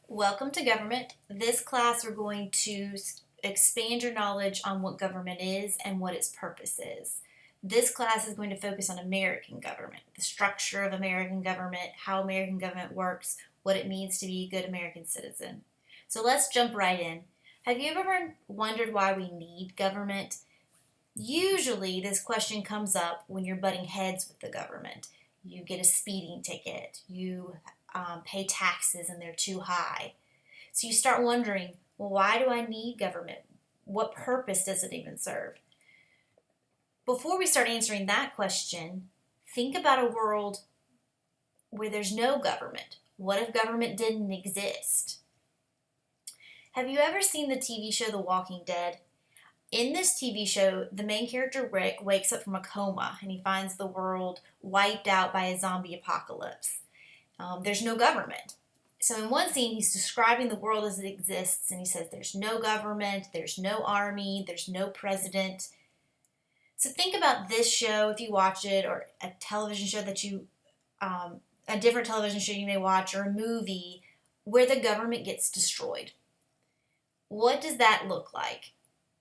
Welcome to government. This class we're going to expand your knowledge on what government is and what its purpose is. This class is going to focus on American government, the structure of American government, how American government works, what it means to be a good American citizen. So let's jump right in. Have you ever wondered why we need government? Usually this question comes up when you're butting heads with the government. You get a speeding ticket, you pay taxes and they're too high. So you start wondering, well, why do I need government? What purpose does it even serve? Before we start answering that question, think about a world where there's no government. What if government didn't exist? Have you ever seen the TV show The Walking Dead? In this TV show, the main character Rick wakes up from a coma and he finds the world wiped out by a zombie apocalypse. There's no government. So in one scene, he's describing the world as it exists, and he says there's no government, there's no army, there's no president. So think about this show if you watch it, or a television show a different television show you may watch, or a movie where the government gets destroyed. What does that look like?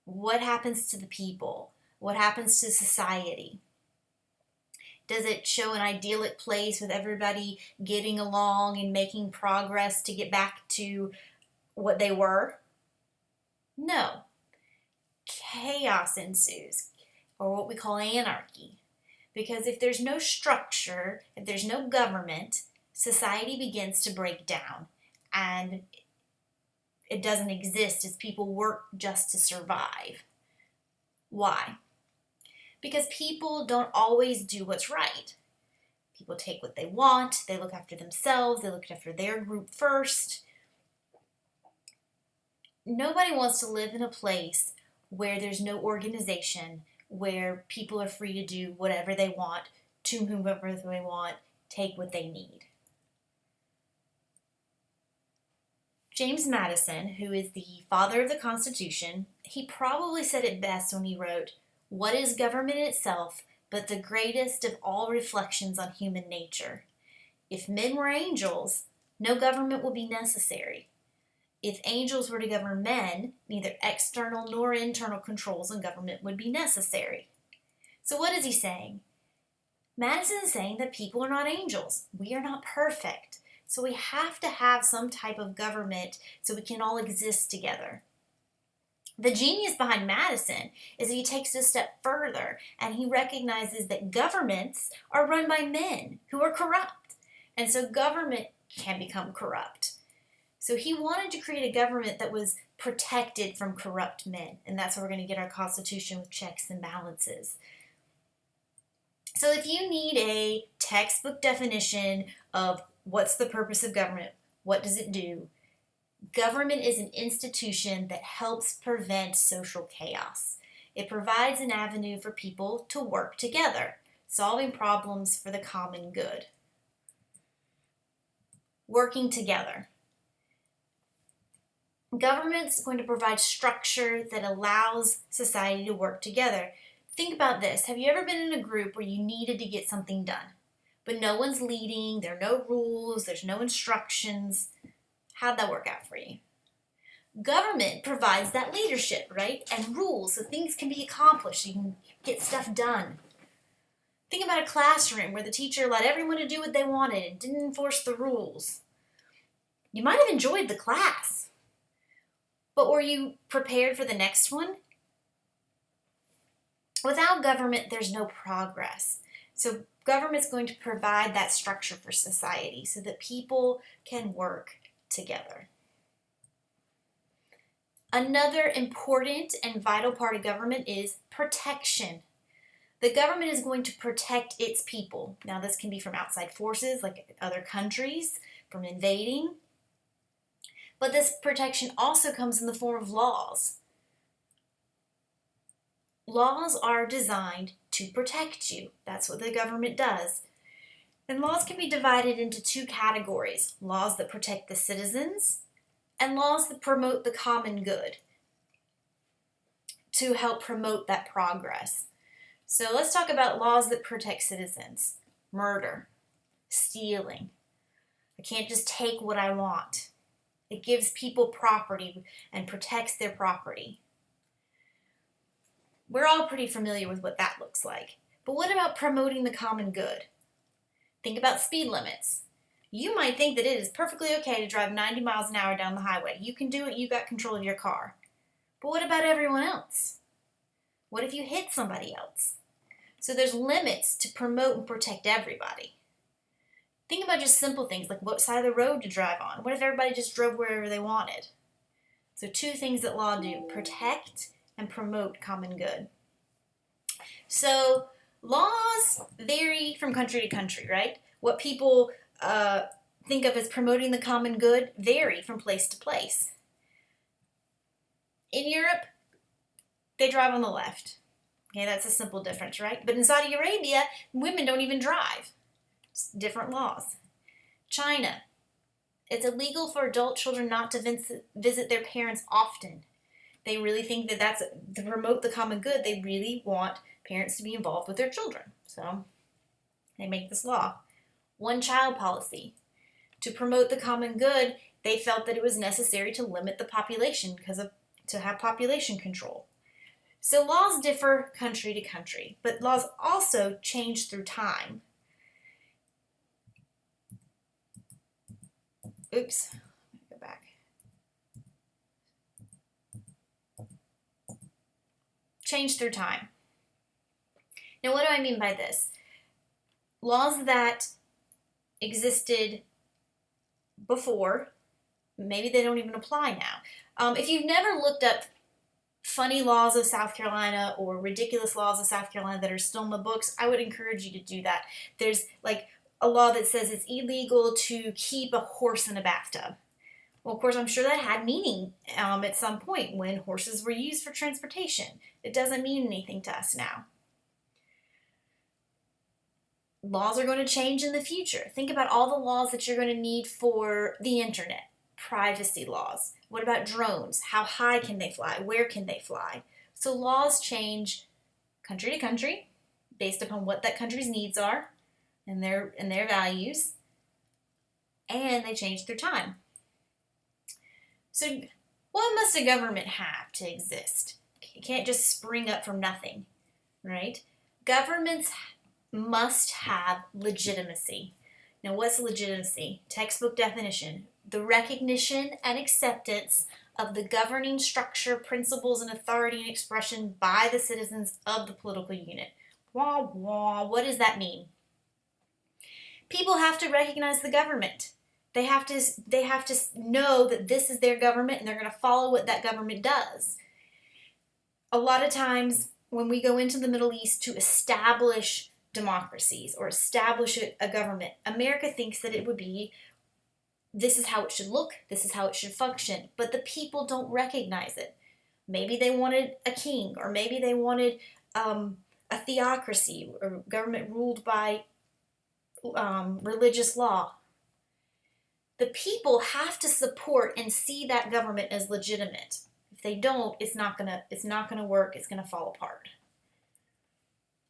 What happens to the people? What happens to society? Does it show an idyllic place with everybody getting along and making progress to get back to what they were? No. Chaos ensues, or what we call anarchy. Because if there's no structure, if there's no government, society begins to break down and it doesn't exist as people work just to survive. Why? Because people don't always do what's right. People take what they want, they look after themselves, they look after their group first. Nobody wants to live in a place where there's no organization, where people are free to do whatever they want, to whomever they want, take what they need. James Madison, who is the father of the Constitution, he probably said it best when he wrote, "What is government itself but the greatest of all reflections on human nature? If men were angels, no government would be necessary. If angels were to govern men, neither external nor internal controls on government would be necessary." So what is he saying? Madison is saying that people are not angels. We are not perfect. So we have to have some type of government so we can all exist together. The genius behind Madison is that he takes it a step further and he recognizes that governments are run by men who are corrupt. And so government can become corrupt. So he wanted to create a government that was protected from corrupt men. And that's where we're going to get our Constitution with checks and balances. So if you need a textbook definition of what's the purpose of government, what does it do? Government is an institution that helps prevent social chaos. It provides an avenue for people to work together, solving problems for the common good. Working together. Government's going to provide structure that allows society to work together. Think about this. Have you ever been in a group where you needed to get something done, but no one's leading, there are no rules, there's no instructions? How'd that work out for you? Government provides that leadership, right? And rules so things can be accomplished, so you can get stuff done. Think about a classroom where the teacher let everyone to do what they wanted and didn't enforce the rules. You might have enjoyed the class, but were you prepared for the next one? Without government, there's no progress. So government's going to provide that structure for society so that people can work together. Another important and vital part of government is protection. The government is going to protect its people. Now, this can be from outside forces like other countries, from invading. But this protection also comes in the form of laws. Laws are designed to protect you. That's what the government does. And laws can be divided into two categories: laws that protect the citizens and laws that promote the common good to help promote that progress. So let's talk about laws that protect citizens. Murder, stealing. I can't just take what I want. It gives people property and protects their property. We're all pretty familiar with what that looks like. But what about promoting the common good? Think about speed limits. You might think that it is perfectly okay to drive 90 miles an hour down the highway. You can do it, you got control of your car. But what about everyone else? What if you hit somebody else? So there's limits to promote and protect everybody. Think about just simple things like what side of the road to drive on. What if everybody just drove wherever they wanted? So two things that law do: protect and promote common good. So laws vary from country to country, right? What people think of as promoting the common good vary from place to place. In Europe, they drive on the left. Okay, that's a simple difference, right? But in Saudi Arabia, women don't even drive. It's different laws. China, it's illegal for adult children not to visit their parents often. They really think that that's to promote the common good. They really want parents to be involved with their children. So they make this law. One child policy. To promote the common good, they felt that it was necessary to limit the population to have population control. So laws differ country to country, but laws also change through time. Oops, go back. Change through time. Now, what do I mean by this? Laws that existed before, maybe they don't even apply now. If you've never looked up funny laws of South Carolina or ridiculous laws of South Carolina that are still in the books, I would encourage you to do that. There's like a law that says it's illegal to keep a horse in a bathtub. Well, of course, I'm sure that had meaning at some point when horses were used for transportation. It doesn't mean anything to us now. Laws are going to change in the future. Think about all the laws that you're going to need for the internet. Privacy laws. What about drones? How high can they fly? Where can they fly? So laws change country to country based upon what that country's needs are and their values, and they change through time. So what must a government have to exist? It can't just spring up from nothing, right? Governments must have legitimacy. Now, what's legitimacy? Textbook definition: the recognition and acceptance of the governing structure, principles, and authority and expression by the citizens of the political unit. Wah, wah. What does that mean? People have to recognize the government. They have to know that this is their government and they're going to follow what that government does. A lot of times when we go into the Middle East to establish democracies or establish a government, America thinks that it would be, this is how it should look, this is how it should function, but the people don't recognize it. Maybe they wanted a king, or maybe they wanted a theocracy or government ruled by religious law. The people have to support and see that government as legitimate. If they don't, it's not gonna work. It's gonna fall apart.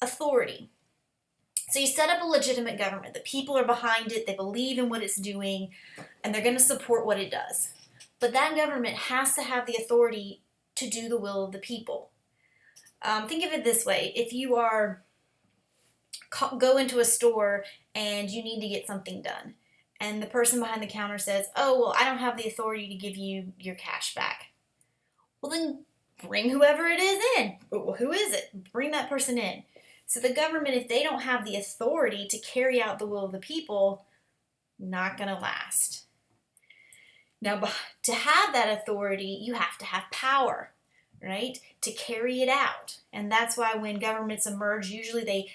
Authority. So you set up a legitimate government. The people are behind it. They believe in what it's doing, and they're going to support what it does. But that government has to have the authority to do the will of the people. Think of it this way: if you go into a store and you need to get something done, and the person behind the counter says, "Oh, well, I don't have the authority to give you your cash back." Well, then bring whoever it is in. Well, who is it? Bring that person in. So the government, if they don't have the authority to carry out the will of the people, not going to last. Now, to have that authority, you have to have power, right, to carry it out. And that's why when governments emerge, usually they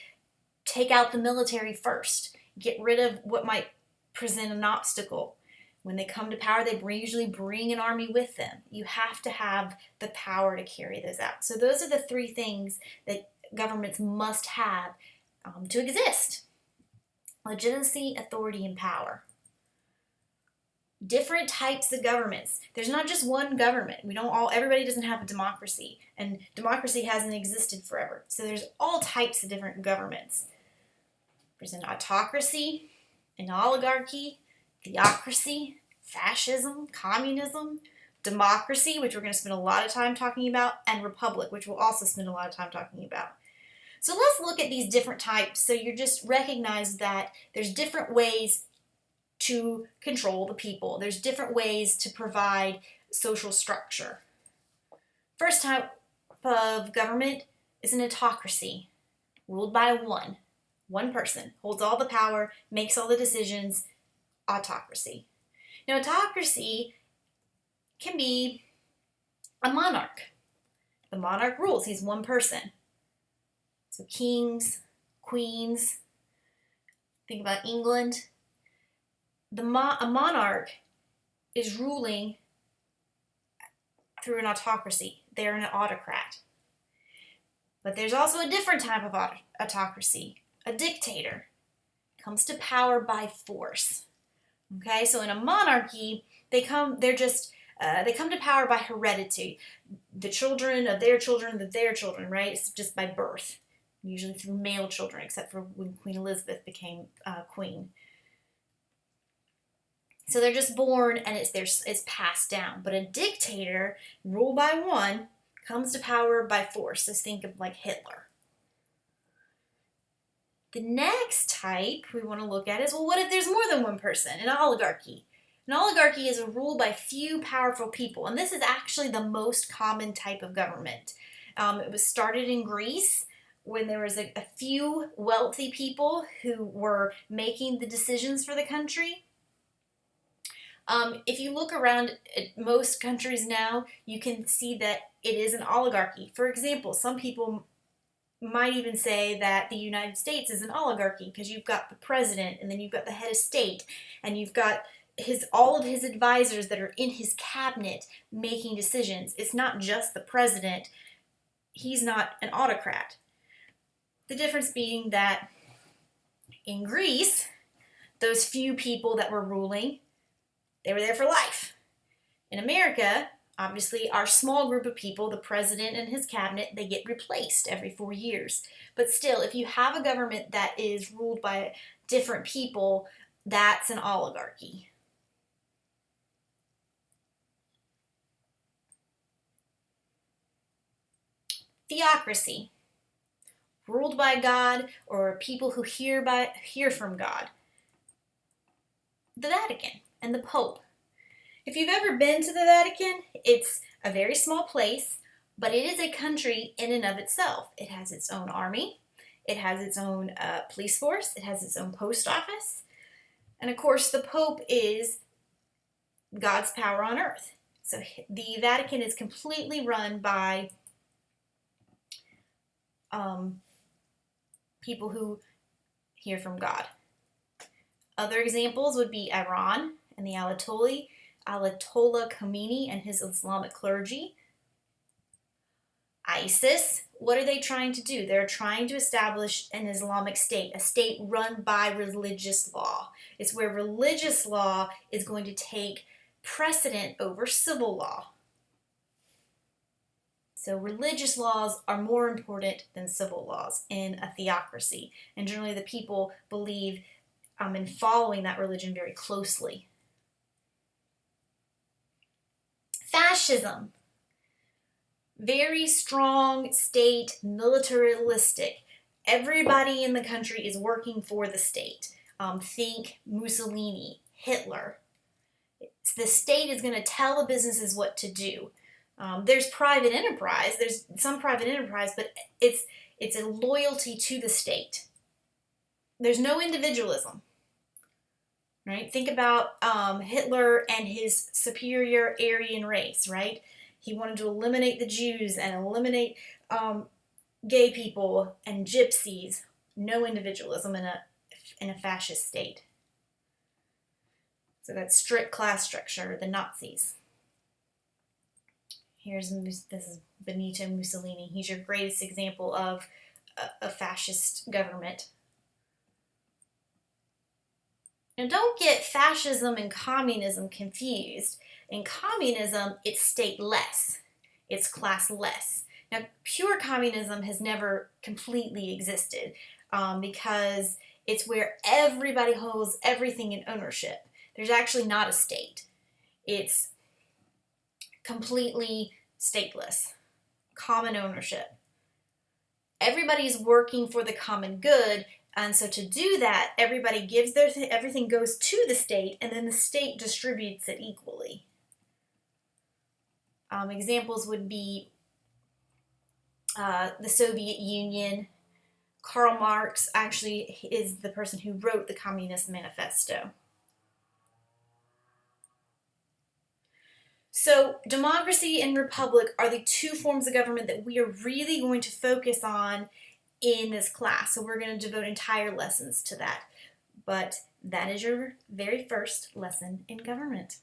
take out the military first, get rid of what might present an obstacle. When they come to power, they usually bring an army with them. You have to have the power to carry those out. So those are the three things that governments must have to exist: legitimacy, authority, and power. Different types of governments. There's not just one government. Everybody doesn't have a democracy, and democracy hasn't existed forever. So there's all types of different governments. There's an autocracy, an oligarchy, theocracy, fascism, communism, democracy, which we're going to spend a lot of time talking about, and republic, which we'll also spend a lot of time talking about. So let's look at these different types so you just recognize that there's different ways to control the people. There's different ways to provide social structure. First type of government is an autocracy, ruled by one person, holds all the power, makes all the decisions, autocracy. Now, autocracy can be a monarch. The monarch rules, he's one person. So kings, queens, think about England. A monarch is ruling through an autocracy. They're an autocrat. But there's also a different type of autocracy, a dictator. Comes to power by force. Okay, so in a monarchy, they come to power by heredity. The children of their children, right? It's just by birth. Usually through male children, except for when Queen Elizabeth became queen. So they're just born and it's passed down. But a dictator, ruled by one, comes to power by force. So think of like Hitler. The next type we want to look at is, well, what if there's more than one person? An oligarchy. An oligarchy is a rule by few powerful people. And this is actually the most common type of government. It was started in Greece when there was a few wealthy people who were making the decisions for the country. If you look around at most countries now, you can see that it is an oligarchy. For example, some people might even say that the United States is an oligarchy because you've got the president and then you've got the head of state and you've got all of his advisors that are in his cabinet making decisions. It's not just the president. He's not an autocrat. The difference being that in Greece, those few people that were ruling, they were there for life. In America, obviously, our small group of people, the president and his cabinet, they get replaced every 4 years. But still, if you have a government that is ruled by different people, that's an oligarchy. Theocracy, ruled by God or people who hear from God. The Vatican and the Pope. If you've ever been to the Vatican, it's a very small place, but it is a country in and of itself. It has its own army, it has its own police force, it has its own post office, and of course the Pope is God's power on earth. So the Vatican is completely run by people who hear from God. Other examples would be Iran and the Ayatollah Khomeini and his Islamic clergy. ISIS, what are they trying to do? They're trying to establish an Islamic state, a state run by religious law. It's where religious law is going to take precedent over civil law. So religious laws are more important than civil laws in a theocracy. And generally the people believe in following that religion very closely. Fascism. Very strong state, militaristic. Everybody in the country is working for the state. Think Mussolini, Hitler. The state is going to tell the businesses what to do. There's private enterprise. There's some private enterprise, but it's a loyalty to the state. There's no individualism. Right? Think about Hitler and his superior Aryan race, right? He wanted to eliminate the Jews and eliminate gay people and gypsies. No individualism in a fascist state. So that's strict class structure, the Nazis. This is Benito Mussolini. He's your greatest example of a fascist government. Now don't get fascism and communism confused. In communism, it's stateless. It's classless. Now pure communism has never completely existed because it's where everybody holds everything in ownership. There's actually not a state. It's completely stateless, common ownership. Everybody's working for the common good, and so to do that, everybody gives everything goes to the state, and then the state distributes it equally. Examples would be the Soviet Union. Karl Marx actually is the person who wrote the Communist Manifesto. So democracy and republic are the two forms of government that we are really going to focus on in this class. So we're going to devote entire lessons to that. But that is your very first lesson in government.